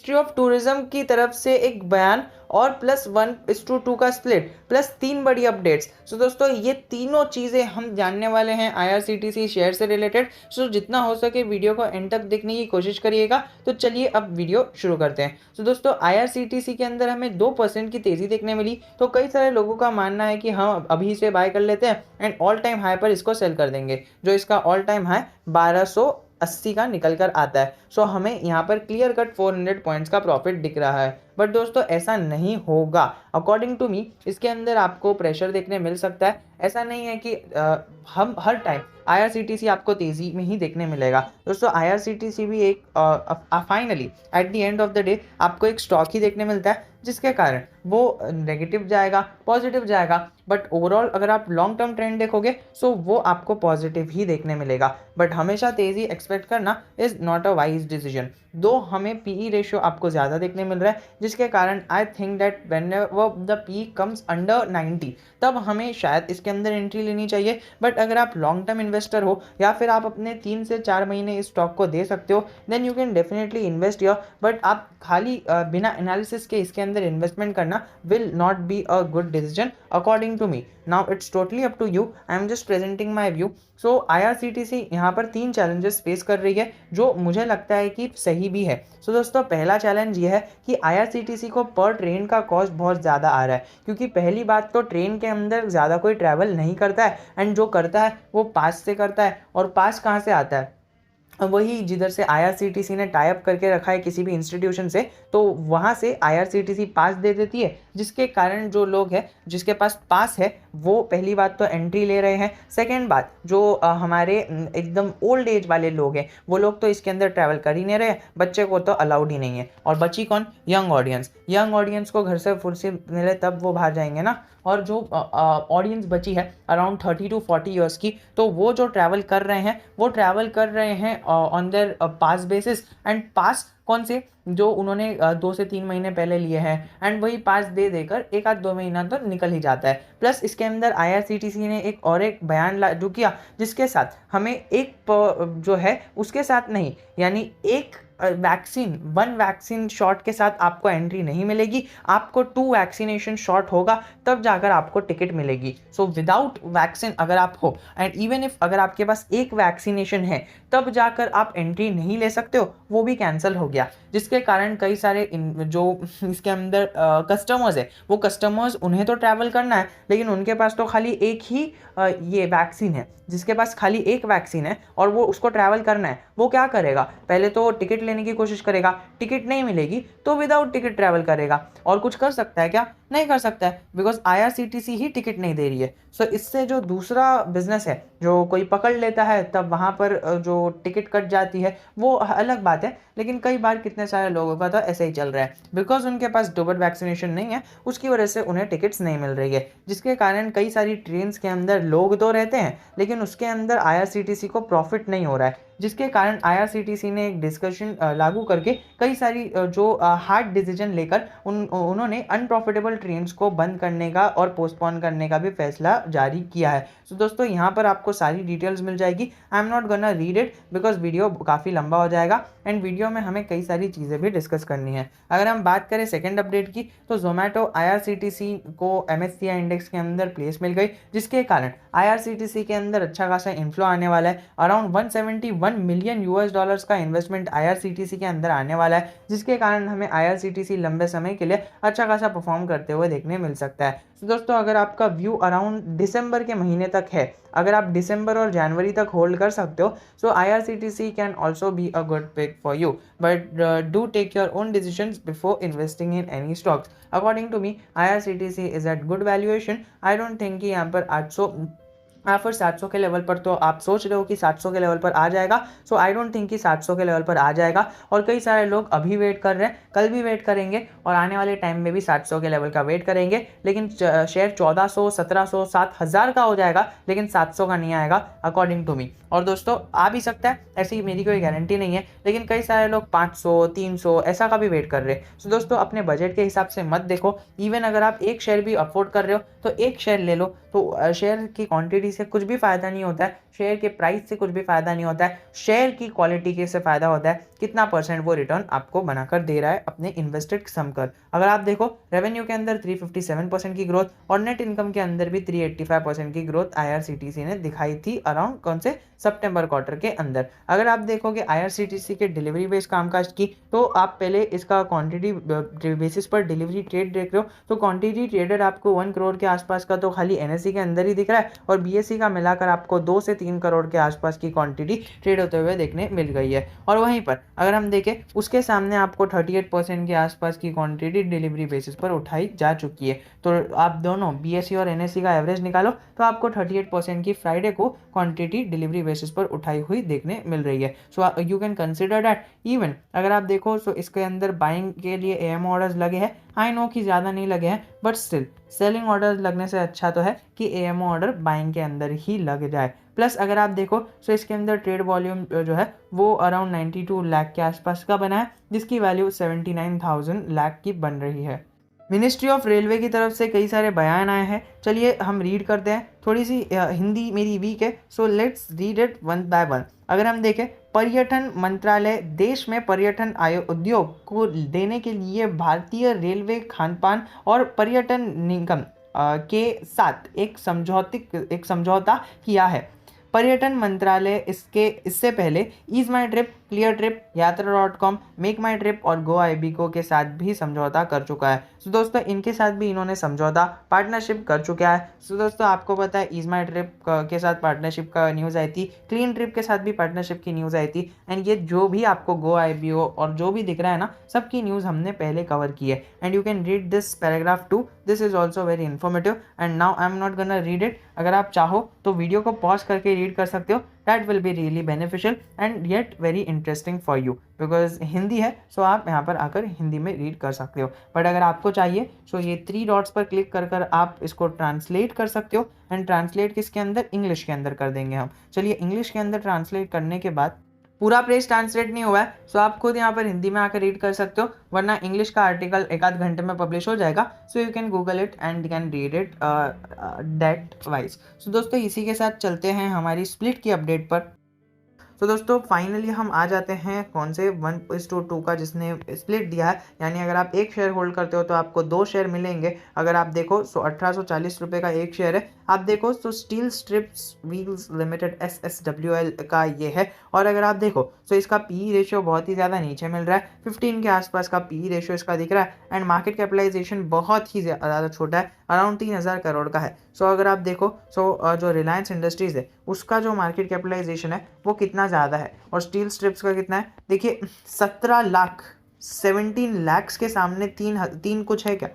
Ministry of tourism की तरफ से एक बयान और प्लस 1:2 का स्प्लिट प्लस 3 बड़ी अपडेट्स। सो दोस्तों ये तीनों चीज़ें हम जानने वाले हैं IRCTC शेयर से रिलेटेड। सो जितना हो सके वीडियो को एंड तक देखने की कोशिश करिएगा। तो चलिए अब वीडियो शुरू करते हैं। सो दोस्तों IRCTC के अंदर हमें 2% की तेज़ी देखने मिली। तो कई सारे लोगों का मानना है कि हम अभी से बाय कर लेते हैं एंड ऑल टाइम हाई पर इसको सेल कर देंगे। जो इसका ऑल टाइम हाई 1280 का निकल कर आता है। सो हमें यहाँ पर क्लियर कट 400 पॉइंट्स का प्रॉफिट दिख रहा है। बट दोस्तों ऐसा नहीं होगा। अकॉर्डिंग टू मी इसके अंदर आपको प्रेशर देखने मिल सकता है। ऐसा नहीं है कि हम हर टाइम IRCTC आपको तेज़ी में ही देखने मिलेगा। दोस्तों IRCTC भी एक finally at the end of the day आपको एक स्टॉक ही देखने मिलता है, जिसके कारण वो नेगेटिव जाएगा, पॉजिटिव जाएगा। बट ओवरऑल अगर आप लॉन्ग टर्म ट्रेंड देखोगे सो वो आपको पॉजिटिव ही देखने मिलेगा। बट हमेशा तेज़ी एक्सपेक्ट करना is not a wise decision. दो हमें PE रेशियो आपको ज़्यादा देखने मिल रहा है, जिसके कारण I think that whenever the PE comes under 90 तब हमें शायद इसके अंदर एंट्री लेनी चाहिए। बट अगर आप लॉन्ग टर्म इन्वेस्टर हो या फिर आप अपने 3 से 4 महीने इस स्टॉक को दे सकते हो, then you can definitely invest your. But आप खाली बिना एनालिसिस के इसके अंदर इन्वेस्टमेंट करना will not be a good decision according to me. Now it's totally up to you, I am just presenting my view. So IRCTC यहाँ पर 3 challenges face कर रही है, जो मुझे लगता है कि सही भी है। सो दोस्तों पहला चैलेंज ये है कि IRCTC को पर ट्रेन का कॉस्ट बहुत ज़्यादा आ रहा है, क्योंकि पहली बात तो ट्रेन के अंदर ज़्यादा कोई ट्रैवल नहीं करता है एंड जो करता है वो पास से करता है। और पास कहाँ से आता है? वही जिधर से IRCTC ने टाई अप करके रखा है किसी भी इंस्टीट्यूशन से, तो वहाँ से IRCTC पास दे देती है, जिसके कारण जो लोग हैं जिसके पास पास है वो पहली बात तो एंट्री ले रहे हैं। सेकेंड बात जो हमारे एकदम ओल्ड एज वाले लोग हैं वो लोग तो इसके अंदर ट्रैवल कर ही नहीं रहे, बच्चे को तो अलाउड ही नहीं है। और बची कौन? Young audience. यंग ऑडियंस को घर से फुर्सत मिले तब वो बाहर जाएंगे ना। और जो ऑडियंस बची है अराउंड 30 to 40 ईयर्स की, तो वो जो ट्रैवल कर रहे हैं वो ट्रैवल कर रहे हैं on their pass basis. And pass कौन से? जो उन्होंने 2 से 3 महीने पहले लिए हैं एंड वही पास दे देकर 1-2 महीना तो निकल ही जाता है। प्लस इसके अंदर IRCTC ने एक बयान लागू किया, जिसके साथ हमें एक जो है उसके साथ नहीं, यानी एक वन वैक्सीन शॉट के साथ आपको एंट्री नहीं मिलेगी, आपको 2 वैक्सीनेशन शॉट होगा तब जाकर आपको टिकट मिलेगी। सो विदाउट वैक्सीन अगर आप हो एंड इवन इफ अगर आपके पास एक वैक्सीनेशन है तब जाकर आप एंट्री नहीं ले सकते हो, वो भी कैंसिल हो गया। जिसके कारण कई सारे जो इसके अंदर कस्टमर्स है वो कस्टमर्स उन्हें तो ट्रैवल करना है, लेकिन उनके पास तो खाली एक ही ये वैक्सीन है। जिसके पास खाली एक वैक्सीन है और वो उसको ट्रैवल करना है, वो क्या करेगा? पहले तो टिकट लेने की कोशिश करेगा, टिकट नहीं मिलेगी तो विदाउट टिकट ट्रैवल करेगा। और कुछ कर सकता है क्या? नहीं कर सकता है, बिकॉज IRCTC ही टिकट नहीं दे रही है। सो इससे जो दूसरा बिजनेस है जो कोई पकड़ लेता है तब वहाँ पर जो टिकट कट जाती है वो अलग बात है। लेकिन कई बार कितने सारे लोगों का तो ऐसे ही चल रहा है, बिकॉज उनके पास डबल वैक्सीनेशन नहीं है, उसकी वजह से उन्हें टिकट्स नहीं मिल रही है। जिसके कारण कई सारी ट्रेन्स के अंदर लोग तो रहते हैं लेकिन उसके अंदर IRCTC को प्रॉफिट नहीं हो रहा है। जिसके कारण IRCTC ने एक डिस्कशन लागू करके कई सारी जो हार्ड डिसीजन लेकर उन्होंने अनप्रॉफिटेबल ट्रेन्स को बंद करने का और पोस्टपोन करने का भी फैसला जारी किया है। सो दोस्तों यहाँ पर आपको सारी डिटेल्स मिल जाएगी। आई am not gonna read it because video काफ़ी लंबा हो जाएगा एंड वीडियो में हमें कई सारी चीज़ें भी डिस्कस करनी है। अगर हम बात करें सेकेंड अपडेट की, तो जोमेटो IRCTC को MSCI इंडेक्स के अंदर प्लेस मिल गई, जिसके कारण IRCTC के अंदर अच्छा खासा इन्फ्लो आने वाला है। अराउंड $171 मिलियन का इन्वेस्टमेंट IRCTC के अंदर आने वाला है, जिसके कारण हमें IRCTC लंबे समय के लिए अच्छा खासा परफॉर्म करते हुए देखने मिल सकता है। तो दोस्तों अगर आपका व्यू अराउंड दिसंबर के महीने तक है, अगर आप दिसंबर और जनवरी तक होल्ड कर सकते हो, so IRCTC can also be a good pick for you, but do take your own decisions before investing in any stocks. According to me IRCTC is at good valuation. I don't think कि यहाँ पर 800 फिर 700 के level पर, तो आप सोच रहे हो कि 700 के लेवल पर आ जाएगा। सो आई डोंट थिंक कि 700 के लेवल पर आ जाएगा। और कई सारे लोग अभी वेट कर रहे हैं, कल भी वेट करेंगे और आने वाले टाइम में भी 700 के लेवल का वेट करेंगे। लेकिन शेयर 1400, 1700, 7000 का हो जाएगा, लेकिन 700 का नहीं आएगा अकॉर्डिंग टू मी। और दोस्तों आ भी सकता है, ऐसी मेरी कोई गारंटी नहीं है, लेकिन कई सारे लोग 500, 300 ऐसा का भी वेट कर रहे हैं। सो दोस्तों अपने बजट के हिसाब से मत देखो। इवन अगर आप एक शेयर भी अफोर्ड कर रहे हो तो एक शेयर ले लो, तो शेयर की क्वांटिटी एक्टिविटी से कुछ भी फ़ायदा नहीं होता है, शेयर के प्राइस से कुछ भी फ़ायदा नहीं होता है, शेयर की क्वालिटी के से फ़ायदा होता है कितना परसेंट वो रिटर्न आपको बनाकर दे रहा है अपने इन्वेस्टेड सम कर। अगर आप देखो रेवेन्यू के अंदर 357% की ग्रोथ और नेट इनकम के अंदर भी 385% की ग्रोथ आईआरसीटीसी ने दिखाई थी अराउंड कौन से सितंबर क्वार्टर के अंदर। अगर आप देखोगे आईआरसीटीसी के डिलीवरी बेस कामकाज की, तो आप पहले इसका क्वांटिटी बेसिस पर डिलीवरी ट्रेड देख रहे हो, तो क्वांटिटी ट्रेडेड आपको 1 करोड़ के आसपास का तो खाली एनएससी के अंदर ही दिख रहा है, और बीएससी का मिलाकर आपको 2 से 3 करोड़ के आसपास की क्वांटिटी ट्रेड होते हुए देखने मिल गई है। और वहीं पर अगर हम देखें उसके सामने आपको 38% के आसपास की क्वांटिटी डिलीवरी बेसिस पर उठाई जा चुकी है। तो आप दोनों बीएससी और एनएससी का एवरेज निकालो तो आपको 38% की फ्राइडे को क्वांटिटी डिलीवरी बेसिस पर उठाई हुई देखने मिल रही है। सो you can consider that even अगर आप देखो तो इसके अंदर बाइंग के लिए एएम ऑर्डर्स लगे हैं, आई नो कि ज़्यादा नहीं लगे हैं, बट स्टिल सेलिंग ऑर्डर लगने से अच्छा तो है कि एएमओ ऑर्डर बाइंग के अंदर ही लग जाए। प्लस अगर आप देखो तो इसके अंदर ट्रेड वॉल्यूम जो है वो अराउंड 92 लाख के आसपास का बना है, जिसकी वैल्यू 79,000 लाख की बन रही है। मिनिस्ट्री ऑफ रेलवे की तरफ से कई सारे बयान आए हैं, चलिए हम रीड करते हैं। थोड़ी सी हिंदी मेरी वीक है, so let's read it one by one. अगर हम देखें, पर्यटन मंत्रालय देश में पर्यटन उद्योग को देने के लिए भारतीय रेलवे, खानपान और पर्यटन निगम के साथ एक समझौता किया है। पर्यटन मंत्रालय इससे पहले ईज माई ट्रिप, क्लियर ट्रिप, यात्रा.com, मेक माई ट्रिप और गो आईबीको के साथ भी समझौता कर चुका है। सो दोस्तों इनके साथ भी इन्होंने समझौता पार्टनरशिप कर चुका है। सो दोस्तों आपको पता है ईज माई ट्रिप के साथ पार्टनरशिप का न्यूज़ आई थी, क्लीन ट्रिप के साथ भी पार्टनरशिप की न्यूज़ आई थी, एंड ये जो भी आपको गो आईबीओ और जो भी दिख रहा है ना, सबकी न्यूज़ हमने पहले कवर की है। And you can read this paragraph too, this is also very informative and now I am not gonna read it. अगर आप चाहो तो वीडियो को पॉज करके रीड कर सकते हो, that will be really beneficial and yet very interesting for you, because Hindi है सो आप यहाँ पर आकर हिंदी में रीड कर सकते हो। बट अगर आपको चाहिए सो ये 3 डॉट्स पर क्लिक कर आप इसको ट्रांसलेट कर सकते हो, एंड ट्रांसलेट किसके अंदर, इंग्लिश के अंदर कर देंगे हम। चलिए इंग्लिश के अंदर ट्रांसलेट करने के बाद पूरा पेज ट्रांसलेट नहीं हुआ है सो आप खुद यहाँ पर हिंदी में आकर रीड कर सकते हो, वरना इंग्लिश का आर्टिकल एक आध घंटे में पब्लिश हो जाएगा, so you can Google it and can read it that wise. So दोस्तों इसी के साथ चलते हैं हमारी स्प्लिट की अपडेट पर। तो दोस्तों फाइनली हम आ जाते हैं कौन से 1:2 का जिसने स्प्लिट दिया है, यानी अगर आप एक शेयर होल्ड करते हो तो आपको 2 शेयर मिलेंगे। अगर आप देखो सो 1840 रुपये का एक शेयर है। आप देखो तो steel strips wheels limited SSWL का ये है, और अगर आप देखो तो इसका पी रेशियो बहुत ही ज़्यादा नीचे मिल रहा है, 15 के आसपास का पी रेशियो इसका दिख रहा है, एंड मार्केट कैपिटलाइजेशन बहुत ही ज़्यादा छोटा है, अराउंड 3000 करोड़ का है। सो अगर आप देखो जो रिलायंस इंडस्ट्रीज़ है उसका जो मार्केट कैपिटलाइजेशन है वो कितना ज़्यादा है, और स्टील स्ट्रिप्स का कितना है, देखिए 17 लाख, 17 लाख के सामने तीन कुछ है क्या,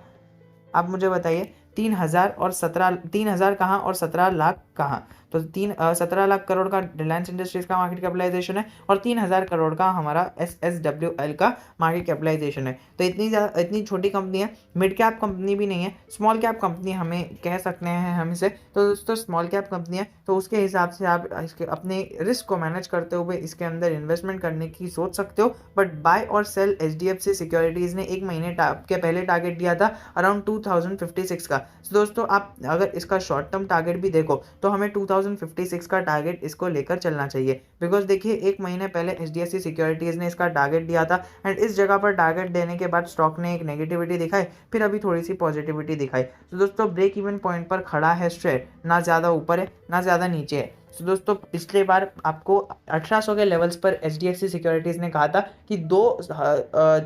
आप मुझे बताइए। 3,000 कहाँ और 17 लाख कहाँ, तो 17 लाख करोड़ का रिलायंस इंडस्ट्रीज का मार्केट कैपिटलाइजेशन है और 3,000 करोड़ का हमारा SSWL का मार्केट कैपिटलाइजेशन है। तो इतनी छोटी कंपनी है, मिड कैप कंपनी भी नहीं है, स्मॉल कैप कंपनी हमें कह सकते हैं हम इसे। तो दोस्तों स्मॉल कैप कंपनी है तो उसके हिसाब से आप इसके अपने रिस्क को मैनेज करते हुए इसके अंदर इन्वेस्टमेंट करने की सोच सकते हो। बट बाय और सेल HDFC सिक्योरिटीज़ ने एक महीने के पहले टारगेट दिया था अराउंड 2056 का। तो दोस्तों आप अगर इसका शॉर्ट टर्म टारगेट भी देखो तो हमें 2056 का टारगेट इसको लेकर चलना चाहिए, बिकॉज देखिए एक महीने पहले HDFC सिक्योरिटीज़ ने इसका टारगेट दिया था, एंड इस जगह पर टारगेट देने के बाद स्टॉक ने एक नेगेटिविटी दिखाई, फिर अभी थोड़ी सी पॉजिटिविटी दिखाई। तो दोस्तों ब्रेक इवन पॉइंट पर खड़ा है शेयर, ना ज़्यादा ऊपर है ना ज़्यादा नीचे है। तो दोस्तों पिछले बार आपको 1800 के लेवल्स पर HDFC सिक्योरिटीज़ ने कहा था कि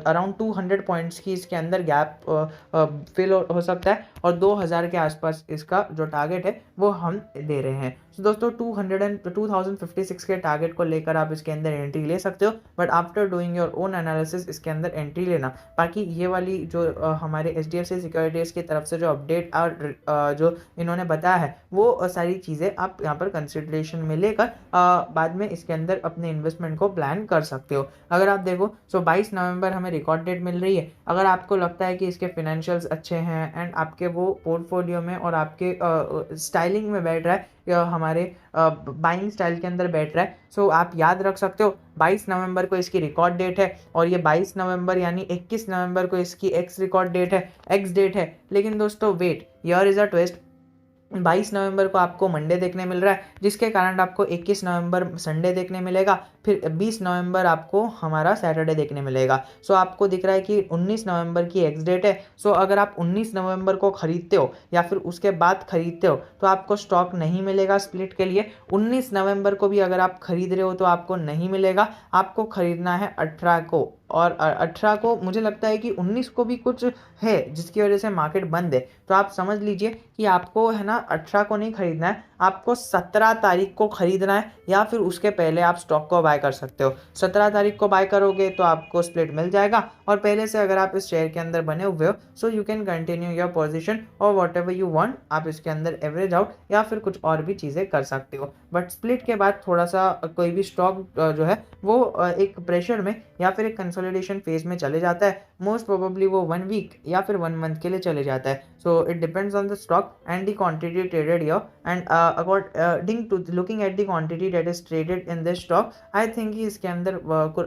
अराउंड 200 पॉइंट्स की इसके अंदर गैप फिल हो सकता है, और 2000 के आसपास इसका जो टारगेट है वो हम दे रहे हैं। तो दोस्तों 2056 के टारगेट को लेकर आप इसके अंदर एंट्री ले सकते हो, but after doing your own analysis इसके अंदर एंट्री लेना। बाकी ये वाली जो हमारे HDFC सिक्योरिटीज़ की तरफ से जो अपडेट और जो इन्होंने बताया है वो सारी चीज़ें आप यहाँ पर कंसिडरेशन में लेकर बाद में इसके अंदर अपने इन्वेस्टमेंट को प्लान कर सकते हो। अगर आप देखो 22 नवंबर हमें रिकॉर्ड डेट मिल रही है। अगर आपको लगता है कि इसके फिनेंशियल्स अच्छे हैं एंड आपके वो पोर्टफोलियो में और आपके स्टाइलिंग में बैठ रहा है या हमारे बाइंग स्टाइल के अंदर बैठ रहा है, सो आप याद रख सकते हो 22 नवंबर को इसकी रिकॉर्ड डेट है, और ये 22 नवंबर यानी 21 नवंबर को इसकी एक्स रिकॉर्ड डेट है, एक्स डेट है। लेकिन दोस्तों wait, here is a twist, 22 नवंबर को आपको मंडे देखने मिल रहा है, जिसके कारण आपको 21 नवंबर संडे देखने मिलेगा, फिर 20 नवंबर आपको हमारा सैटरडे देखने मिलेगा। सो आपको दिख रहा है कि 19 नवंबर की एक्स डेट है। सो अगर आप 19 नवंबर को खरीदते हो या फिर उसके बाद खरीदते हो तो आपको स्टॉक नहीं मिलेगा स्प्लिट के लिए। 19 नवंबर को भी अगर आप खरीद रहे हो तो आपको नहीं मिलेगा, आपको खरीदना है 18 को। और 18 को मुझे लगता है कि 19 को भी कुछ है जिसकी वजह से मार्केट बंद है। तो आप समझ लीजिए कि आपको है ना 18 को नहीं खरीदना है, आपको 17 तारीख को खरीदना है, या फिर उसके पहले आप स्टॉक को बाय कर सकते हो। 17 तारीख को बाय करोगे तो आपको स्प्लिट मिल जाएगा, और पहले से अगर आप इस शेयर के अंदर बने हुए हो सो you can continue your position और वॉट एवर यू वांट, आप इसके अंदर एवरेज आउट या फिर कुछ और भी चीज़ें कर सकते हो। बट स्प्लिट के बाद थोड़ा सा कोई भी स्टॉक जो है वो एक प्रेशर में या फिर एक कंसोलिडेशन फेज में चले जाता है। मोस्ट प्रोबेबली वो 1 वीक या फिर 1 मंथ के लिए चले जाता है। So it depends on the stock and the quantity traded here, and according to looking at the quantity that is traded in this stock, I think कि इसके अंदर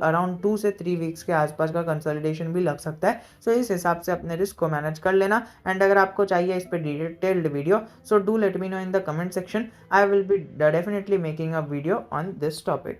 अराउंड 2 से 3 वीक्स के आसपास का कंसोलिडेशन भी लग सकता है। सो इस हिसाब से अपने रिस्क को मैनेज कर लेना। एंड अगर आपको चाहिए इस पर detailed video so do let me know in the comment section, I will be definitely making a video on this topic.